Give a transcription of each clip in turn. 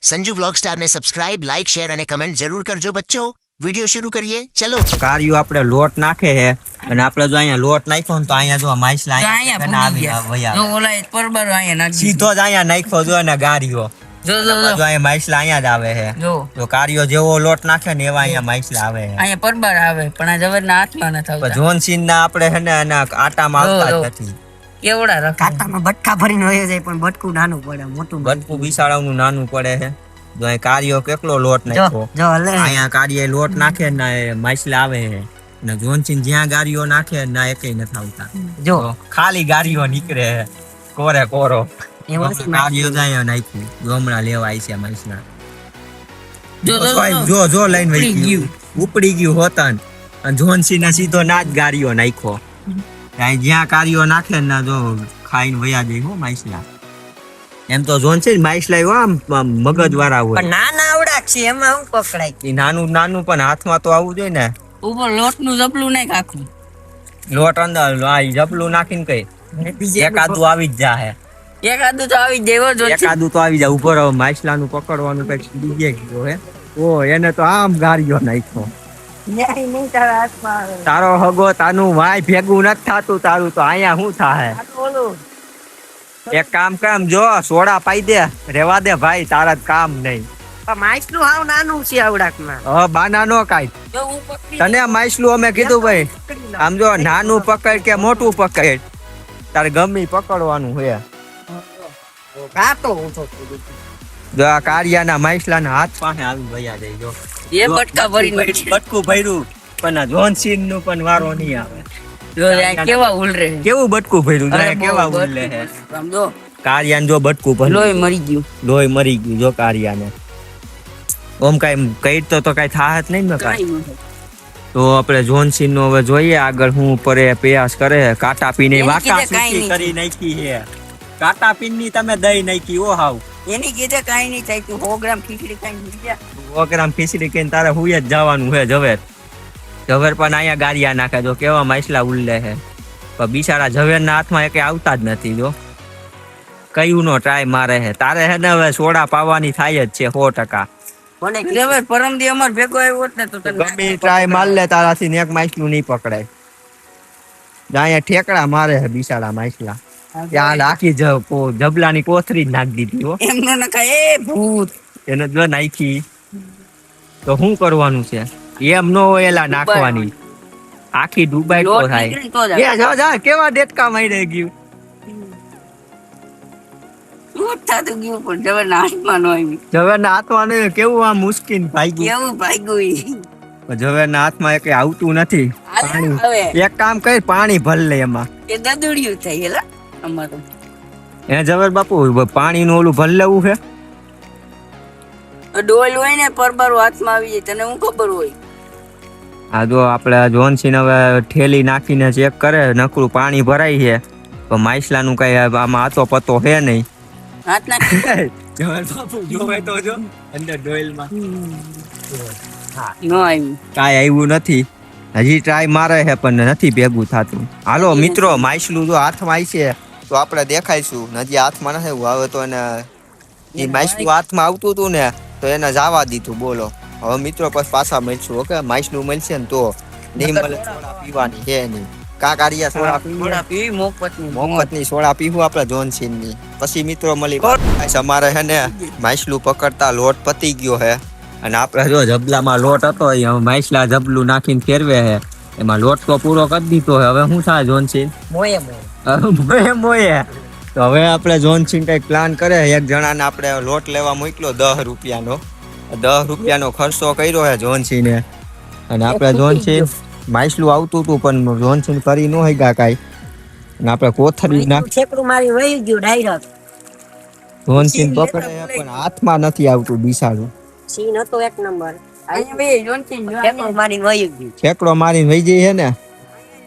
Sanju vlog star ने subscribe like share અને comment જરૂર કરજો બચ્ચો વિડિયો શરૂ કરીએ ચલો કાર્યો આપણે લોટ નાખે છે અને આપણે જો અહીંયા લોટ નાખ્યો ને તો અહીંયા જો માઈસલા અહીંયા આવી વયા જો ઓલા પરબર અહીંયા નાખી સીધો જ અહીંયા નાખ્યો જો ને ગારીઓ જો અહીંયા માઈસલા અહીંયા જ આવે છે જો કાર્યો જેવો લોટ નાખે ને એવા અહીંયા માઈસલા આવે છે અહીંયા પરબર આવે પણ આ જવરના હાથમાં ન થતા જોનસીન ના આપણે હે ને એના આટામાં આવતા જ નથી કેવડા રાખે કાટામાં બટકા ભરીને હોય જાય પણ બટકું નાનું પડે મોટું બટકું બિસાડાનું નાનું પડે છે જો અહીં કાર્યો કેટલો લોટ નાખ્યો જો હલે અહીંયા કાર્ય લોટ નાખે ને માઈસલા આવે છે ને જોનસીન જ્યાં ગારીઓ નાખે ના એકેય નથી આવતા જો ખાલી ગારીઓ નીકળે છે કોરે કોરો એમાં કાર્યો જાય નાખ્યું જો હમણાં લેવાય છે માઈસલા જો જો જો લાઈન વહી ગયું ઉપડી ગયું હોતન અને જોનસીન ને સીધો ના જ ગારીઓ નાખ્યો જ્યાં કાર્યો નાખે ને જો ખાઈને વયા જાય હો માઈસલા એમ તો જોનસીન માઈસલા આમ મગજ વાળા હોય પણ નાના આવડા છે એમાં હું પકડાય ઈ નાનું નાનું પણ હાથમાં તો આવવું જોઈએ ને ઉપર લોટનું જપલું નાખ આખું લોટ અંદર આ જપલું નાખીને કઈ એકાદું આવી જ જાહે એકાદું તો આવી જેવો જો એકાદું તો આવી જાય ઉપર માઈસલાનું પકડવાનું કઈક બીજે ગયો હે ઓ એને તો આમ ગારીઓ નાખ્યો નહીં તારા હાથમાં આવે તારો હગો તાનું વાય ભેગું નથી થાતું તારું તો અહીંયા શું થાહે ઓલું એક કામ કામ જો સોડા પાઈ દે રેવા દે ભાઈ તારા જ કામ નહીં પણ માઈસલું હાવ નાનું છે આવડાકમાં હવે બાના નો કાઈ જો હું પકડી તને માઈસલું અમે કીધું ભાઈ આમ જો નાનું પકડ કે મોટું પકડ તારે ગમે પકડવાનું હોય કાતો ઊંચો જો આ કારિયાના માઈસલાના હાથ પાસે આવી ભયા જાય જો એ બટકા ભરીને બટકું ભર્યું પણ આ જોનસીન નું પણ વારો નહીં આવે જો આ કેવા ઉલરે કેવું બટકું ભર્યું અરે જો કેવા ઉલ્લે હે આમ જો કારિયાને જો બટકું ભર્યું લોહી મરી ગયું લોહી મરી ગયું જો કારિયાને ઓમ કઈ કઈ તો કઈ થાત નહીં ને કાઈ કાઈ ન તો આપણે જોનસીન નો હવે જોઈએ આગળ હું પરે પ્રયાસ કરે કાટા પીને એની વાકા કીધે કાંઈ સૂકી કરી નાખી છે કાટા પીન ની તમે દઈ નાખી ઓ હાવ એની કીધે કાઈ નહીં થાય તું 100 ગ્રામ ખીચડી ખાઈને ભૂલી જા 100 ગ્રામ ખીચડી કહીને તારે હુંય જ જવાનું હે ઝવેર પણ અહીંયા ગારિયા નાખે જો કેવા માઈસલા ઉલ્લે હે પણ બિચારા ઝવેરના હાથમાં એકે આવતા જ નથી જો કયું નો ટ્રાય મારે હે તારે હે ને હવે સોડા પાવાની થાય જ છે 100%. મને કહેવાય પરમ દી અમાર ભેગો આવ્યો હોત ને તો તને ગમે ટ્રાય માર લે તારાથી ને એક માઈસલું નહીં પકડાય અહીંયા ઠેકડા મારે હે બિચારા માઈસલા ત્યાં આખી જબલાની કોથરી જ નાખી દીધી હો એમનો નખાય એ ભૂત એને જો નાખી તો શું કરવાનું છે એમ નો હોય એલા નાખવાની આખી ડૂબાઈ તો લોટ થાય નીકળે તો જ એ જો જા કેવા દેટકા મારી ગયું શું થાતું ગયું પણ જવરના હાથમાં ન આવી ઝવેરના હાથમાં ને કેવું આમ મુશ્કિલ ભાઈ કેવું ભાગ્યું ઈ. ઝવેરના હાથમાં કઈ આવતું નથી પાણી હવે એક કામ કર પાણી ભર લે એમાં એ દદુડિયું થાય એલા અમારું એ ઝવેર બાપુ પાણી નું ઓલું ભર લેવું છે ડોલ હોય ને પરબારો હાથમાં આવી જાય તને હું ખબર હોય આ જો આપણે જોનસીન હવે ઠેલી નાખીને ચેક કરે નકરું પાણી ભરાય છે પણ માઈસલા નું કઈ આમાં આતો પતો છે નહીં હાથ નાખી ઝવેર બાપુ જોવે તો જો અંદર ડોઈલમાં ન આવી કાંઈ આવ્યું નથી હજી ટ્રાય મારે છે પણ નથી ભેગું થતું હાલો મિત્રો માઈસલું જો હાથમાં આવી છે તો આપણે દેખાઈશું હજી હાથમાં નથી હવે તો એને એ માઈસલું હાથમાં આવતું હતું ને તો એને જવા દીધું બોલો હવે મિત્રો પછી પાછા મળશું ઓકે માઈસલું મળશે ને તો નહીં મળે સોડા પીવાની છે નહીં કાકારિયા સોડા થોડા પી મોહમ્મદની સોડા પીવું આપણે જોનસીનની પછી મિત્રો મળી અમારે છે ને માઈસલું પકડતા લોટ પતી ગયો છે અને આપણે જો જબલામાં લોટ હતો એ માઈસલા જબલું નાખીને ફેરવે છે એમાં લોટ તો પૂરો કરી દીધો છે હવે શું થાય જોનસીન મોયે મોયે મોયે તો હવે આપણે જોનસીન કઈક પ્લાન કરે એક જણાને આપણે લોટ લેવા મોકલ્યો 10 રૂપિયાનો 10 રૂપિયાનો ખર્ચો કર્યો છે જોનસીને અને આપણે જોનસીન માઈસલું આવતું હતું પણ જોનસીન કરી ન હગ્યા કાંઈ અને આપણે કોથરી નાખ છેકડું મારી વહી ગયું ડાયરેક્ટ જોનસીન પકડે પણ હાથમાં નથી આવતું બિસાડું સીન હતો એક નંબર અહીંયા બે જોનસીન જો છેકડું મારીને વહી ગયું છેકડો મારીને વહી જઈ છે ને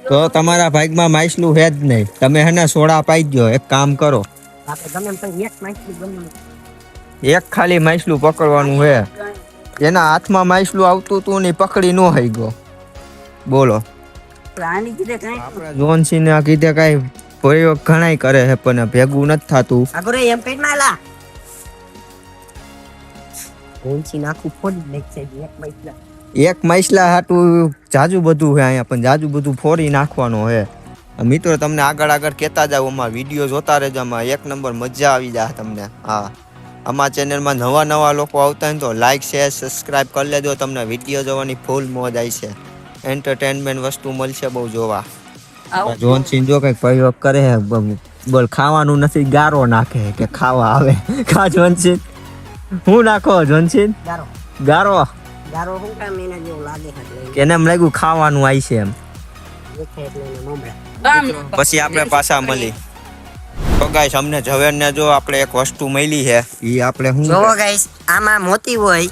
તો તમારા ભાગમાં માઈસલું હે જ નહીં તમે હે ને સોડા પાઈ ગયો એક કામ કરો આપણે ગમે એમ પણ એક માઈસલું ગમે એક ખાલી માઈસલું પકડવાનું છે એના હાથમાં માઈસલું આવતું હતું ને પકડી ન હઈ ગયો બોલો પ્રાણી કીધે કાંઈ આપણે જોનસીન કીધે કઈ પ્રયોગ ઘણાય કરે છે પણ ભેગું નથી થતું આગળ એમ કઈ માલા ભૂંસી નાખું ફોડી નાખશે એક મહિલા એક મૈસલા હાટું જાજુ બધું છે અહીંયા, પણ જાજુ બધું ફોડી નાખવાનો છે. મિત્રો તમને આગળ કહેતા જાવ, અમારા વિડીયો જોતા રહેજો, આમાં એક નંબર મજા આવી જાય તમને. હા, અમારા ચેનલમાં નવા લોકો આવતા હોય તો લાઈક શેર સબસ્ક્રાઇબ કરી લેજો. તમને વિડીયો જોવાની ફૂલ મોજ આવી છે, એન્ટરટેનમેન્ટ વસ્તુ મળશે બહુ જોવા. જોન સિંહ જો કઈક પ્રયોગ કરે છે, બોલ ખાવાનું નથી ગારો નાખે કે ખાવા આવે. ખા જોન સિંહ, હું નાખો જોન સિંહ? ગારો ગારો. ગારો શું કામ એના જેવું લાગે છે એટલે કેને એમ લાગ્યું ખાવાનું આવી છે એમ. દેખાય એટલે એને મમરા પછી આપણે પાછા મળી. તો ગાઈસ અમને ઝવેરને જો આપણે એક વસ્તુ મળી છે, ઈ આપણે શું જોવો ગાઈસ, આમાં મોતી હોય,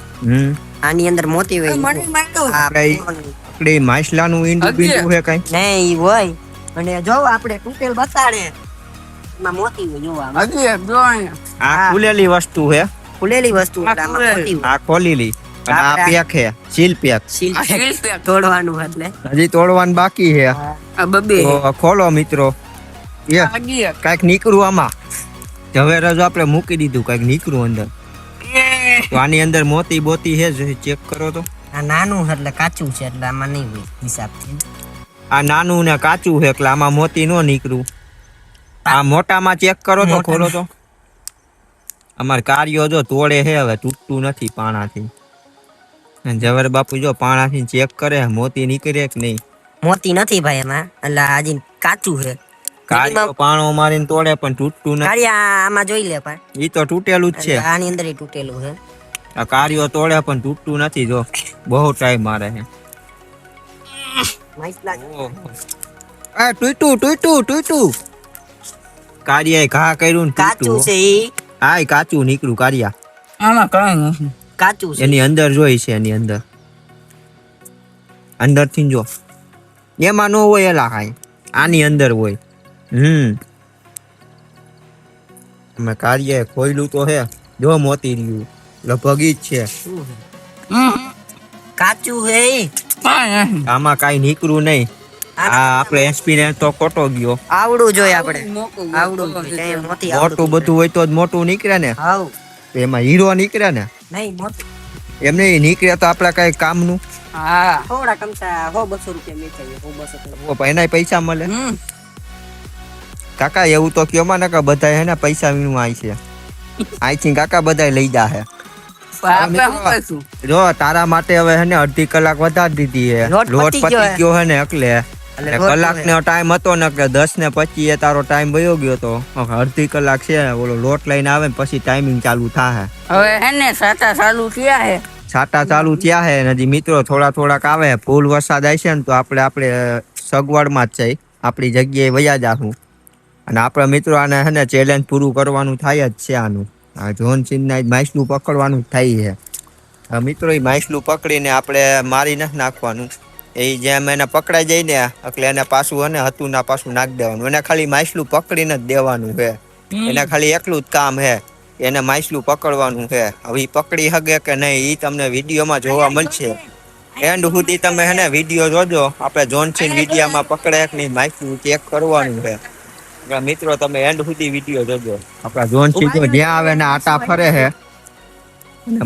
આની અંદર મોતી હોય. મને માંડો આપણે માછલાનું ઈંડું બીંડું છે કઈ નહીં ઈ હોય, અને જો આપણે તૂટેલ બતાડે એમાં મોતી હોય. જોવા હજી જો અહીંયા. આ ખુલેલી વસ્તુ છે, ફૂલેલી વસ્તુ એટલે આમાં મોતી હોય. આ ખોલેલી અને આ પેક છે, સીલ પેક. સીલ આ સીલ પેક. તોડવાનું એટલે હજી તોડવાનું બાકી છે. આ બબે તો ખોલો મિત્રો. એ હજી કઈક નીકળું આમાં. ઝવેર જ આપણે મૂકી દીધું, કઈક નીકળું અંદર. તો આની અંદર મોતી બોતી છે, ચેક કરો તો. આ નાનું એટલે કાચું છે એટલે આમાં નહીં હોય હિસાબથી. આ નાનું ને કાચું છે એટલે આમાં મોતી નો નીકળું. આ મોટામાં ચેક કરો તો, ખોલો તો. અમાર કાર્યો જો તોડે છે, હવે તૂટતું નથી પાણાથી. ઝવેર બાપુ જો પાણાથી ચેક કરે મોતી નીકળે કે નહીં. મોતી નથી ભાઈ એમાં, એટલે હજી કાચું છે. કાર્યો પાણો મારીને તોડે પણ તૂટતું નથી. કાળિયા આમાં જોઈ લે પણ ઈ તો તૂટેલું જ છે. આની અંદર ય તૂટેલું છે. આ કાર્યો તોડે પણ તૂટતું નથી. જો બહુ ટાઈમ મારે છે. આ તૂટ્યું. કાર્યાએ ઘા કર્યું ને કાચું તૂટ્યું. છે ઈ, હાય કાચું નીકળ્યું કાર્યા. આમાં કાંઈ નથી. કાચું છે. એની અંદર જોઈ છે, એની અંદર થી જો એમાં નો હોય એલા કાંઈ, આની અંદર હોય. અમે કાર્ય ખોયલું તો હે, જો મોતી રહ્યું લગભગ ઈ જ છે. કાચું છે ઈ. કાંઈ નથી. આમાં કાંઈ નીકળ્યું નહીં. આ આપણે એક્સપિરિયન્સ તો ખોટો ગયો. આવડું જોઈએ આપણે, મોકું આવડું જોઈએ. કઈ મોતી મોટું બધું હોય તો જ મોટું નીકળે ને. હાવ એમાં હીરો નીકળે ને. નહીં મોતી એમને નીકળે તો આપડા કઈ કામનું. હા થોડા કમસા 100-200 રૂપિયા વેચાય, 100-200. એના પૈસા મળે. કાકા એવું તો કયો માં નકા બધા હે ને પૈસા વીણું આઈ છે. આઈ થિંક કાકા બધા લઈ જા હે. આપણે શું કરશું? જો તારા માટે હવે હે ને અડધી કલાક વધારી દીધી હે. લોટ લોટ પતી પતી ગયો હે ને એટલે એટલે કલાક નો ટાઈમ હતો ને કે 10:25 એ તારો ટાઈમ વયો ગયો તો. અડધી કલાક છે, ઓલો લોટ લઈને આવે ને પછી ટાઈમિંગ ચાલુ થાય. હવે હે ને સાટા ચાલુ થયા હે. છાટા ચાલુ થયા હે ને હજી મિત્રો થોડાક આવે. ફૂલ વરસાદ આવી છે ને તો આપણે સગવડમાં જ છે, આપણી જગ્યાએ વયા જાશું. અને આપણા મિત્રો આને હે ને ચેલેન્જ પૂરું કરવાનું થાય જ છે. આનું આ જોન સિંહના માછલું પકડવાનું જ થાય છે. મિત્રો એ માછલું પકડીને આપણે મારી નથી નાખવાનું. એ જેમ એને પકડાઈ જાય ને એટલે એને પાછું અને હતું ના પાછું નાખી દેવાનું. એને ખાલી માછલું પકડીને જ દેવાનું છે. એને ખાલી એકલું જ કામ છે, એને માછલું પકડવાનું છે. હવે ઈ પકડી શકે કે નહીં ઈ તમને વિડીયોમાં જોવા મળશે. એન્ડ સુધી તમે હે ને વિડીયો જોજો. આપણે જોન સિંહ વિડીયોમાં પકડે કે નહીં માછલું ચેક કરવાનું છે. મિત્રો તમે એન્ડ સુધી વિડીયો જોજો. આપણા જોન સિંહ જ્યાં આવે ને આટા ફરે છે,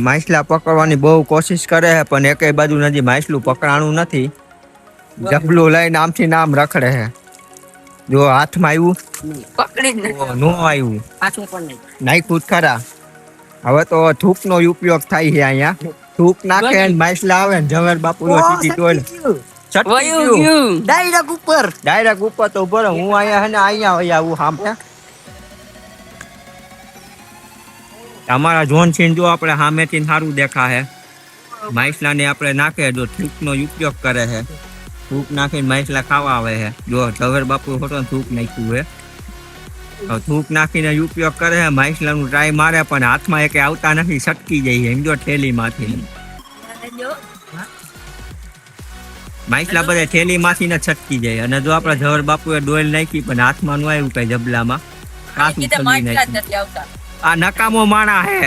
માછલા પકડવાની બહુ કોશિશ કરે છે, પણ એકેય બાજુ હજી માછલું પકડાણું નથી. જબલું લઈને આમથી નામ રખડે છે. જો હાથમાં આવ્યું પકડી જ નથી. નો આવ્યું, પાછું પણ નહીં. નાખ્યું જ ખરા. હવે તો થૂકનો ઉપયોગ થાય છે અહીંયા. થૂક નાખે ને માછલા આવે ને ઝવેર બાપુ સીધી ટોલ વયું ગયું. ડાયરેક્ટ ઉપર ડાયરેક્ટ ઉપર તો ઉભો રહો. હું અહીંયા હે ને અહીંયા આવું સામે. અમારા જોન સિંહ જો આપણે સામેથી સારું દેખા છે. માછલાને આપણે નાખે જો થૂકનો ઉપયોગ કરે છે. થૂક નાખીને માછલા ખાવા આવે છે. જો ઝવેર બાપુ ફોટો થૂક નાખ્યું છે. થૂક નાખીને ઉપયોગ કરે છે. માછલાનું ટ્રાય મારે પણ હાથમાં એકે આવતા નથી, છટકી જાય છે. એમ જો થેલીમાંથી માછલા બધા થેલીમાંથી ને છટકી જાય. અને જો આપણા ઝવેર બાપુએ ડોલ નાખી પણ હાથમાં ન આવ્યું કઈ જબલામાં. કાચું ખોલી નાખ્યું. આ નકામો માણા હે,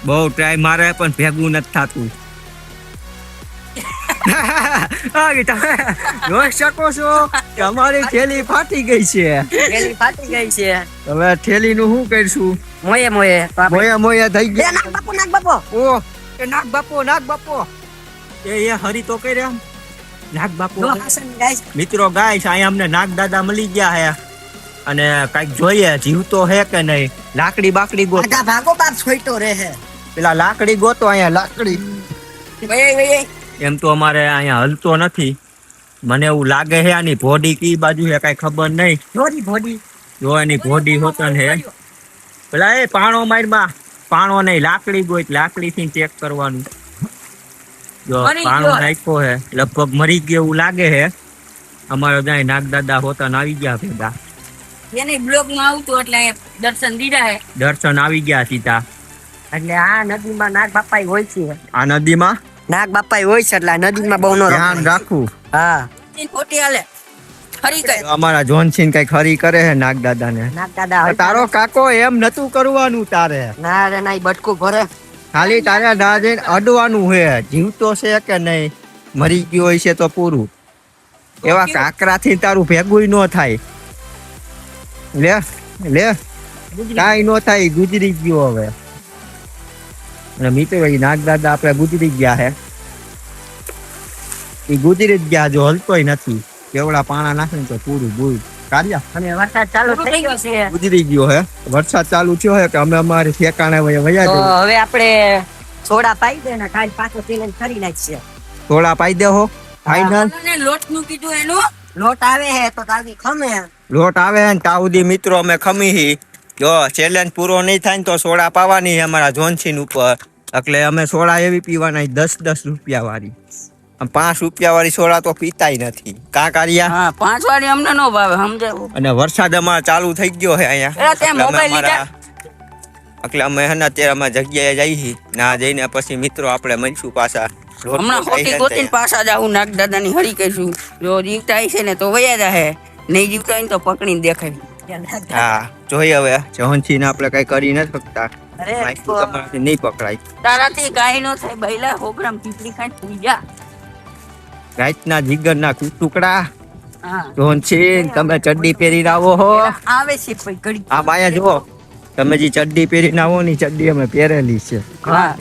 બહુ ટ્રાય મારે પણ ભેગું નથી થતું. તમે જોઈ શકો છો કે અમારી થેલી ફાટી ગઈ છે. થેલી ફાટી ગઈ છે. હવે થેલીનું શું કરીશું? મોયે મોયે તો આપણે મોયા મોયા થઈ એ ગયા. નાગ બાપો ઓ એ નાગ બાપો એ હરી તો કઈ રહ્યા નાગ બાપો. જો હાસન ગાઈસ મિત્રો ગાઈસ અહીંયા અમને નાગ દાદા મળી ગયા હે અને કઈક જોઈએ જીવતો હે કે નહીં. લાકડી બાકડી ગોતો, આધા ભાગો બાપ છોઈતો રહે. પેલા લાકડી ગોતો અહીંયા લાકડી. વયે એમ તો અમારે અહીંયા હલતો નથી. મને એવું લાગે છે આની ભોડી કી બાજુ છે કઈ ખબર નહીં. ભોડી જો એની ભોડી હોતન હે પેલા એ પાણો મારમાં પાણો નહીં લાકડી ગોઈ લાકડી થી ચેક કરવાનું. જો મરી પાણો ગયો. નાખ્યો હે લગભગ મરી ગયો એવું લાગે છે. અમારો ત્યાં નાગ દાદા હોતન આવી ગયા ભેગા. એને બ્લોગ માં આવતું એટલે અહીંયા દર્શન દીધા હે. દર્શન આવી ગયા સીતા. એટલે આ નદીમાં નાગ બાપા હોય છે. આ નદીમાં નાગ બાપા હોય છે એટલે આ નદીમાં બહુ નો ધ્યાન રાખવું. હા એની ખોટી હાલે ખરી કઈ અમારા જોનસિંહ કઈ ખરી કરે છે નાગ દાદા ને. નાગ દાદા હોય. તારો કાકો એમ નતું કરવાનું તારે. ના રે ના ઈ બટકું ભરે. ખાલી તારે ના જઈને અડવાનું હે જીવતો છે કે નહીં મરી ગયો હોય છે તો પૂરું. એવા કાકરાથી તારું ભેગું ન થાય. લે લે કાઈ નો થાય ગુજરી ગયો હવે. અને મિત્રો ઈ નાગ દાદા આપણે ગુજરી ગયા હે. ઈ ગુજરી જ ગયા જો હલતોય નથી. કેવડા પાણા નાખીને તો પૂરું ભૂલ કાર્યા અને વરસાદ ચાલુ થઈ ગયો છે ગુજરી ગયો હે. વરસાદ ચાલુ થયો હે કે અમે અમારી ઠેકાણે વયા તો જઈએ. હવે આપણે સોડા પાઈ દે ને કાલ પાછો ચેલેન્જ કરી નાખીએ. થોડા પાઈ દેહો ફાઈનલ. અને લોટ નું કીધું એનું લોટ આવે હે તો તારી ખમે. લોટ આવે ને ત્યાં સુધી મિત્રો અમે ખમી હી. જો ચેલેન્જ પૂરો નહીં થાય ને તો સોડા પાવાની છે અમારા જોનસિન ઉપર. એટલે અમે સોડા એવી પીવાના 10-10 રૂપિયા વાળી. 5 રૂપિયા વાળી સોડા તો પીતાય નથી. કા કારિયા. હા 5 વાળી અમને નો ભાવે સમજાવું. અને વરસાદ અમારે ચાલુ થઈ ગયો છે અહીંયા. એ તે મોબાઈલ લીધા. એટલે અમે હે ને અત્યારે અમે જગ્યાએ જઈએ ના જઈને પછી મિત્રો આપણે મળીશું પાછા. લોટ હમણાં તો ખોટી ખાઈ ગોતીને પાછા જાવું નાગ દાદા ની હરી કહીશું. જો જીવતા હશે ને તો વયા જાહે, નહીં જીવતા હોય ને તો પકડીને દેખાય. હા જોઈએ હવે જોનસિન આપણે કઈ કરી નથી શકતા. અરે માઇકું તમારાથી નહીં પકડાય. તારાથી કાંઈ નો થાય બૈલા હોગ્રામ પીપળી ખાઈને સુઈ જા. રાતના જીગરના ટુકડા. હા જોનસિન તમે ચડ્ડી પહેરીને આવો હો. આવે છે પછી ઘડી. આ બાયા જુઓ તમે જે ચડ્ડી પહેરીને આવો ની ચડ્ડી અમે પહેરેલી છે. હા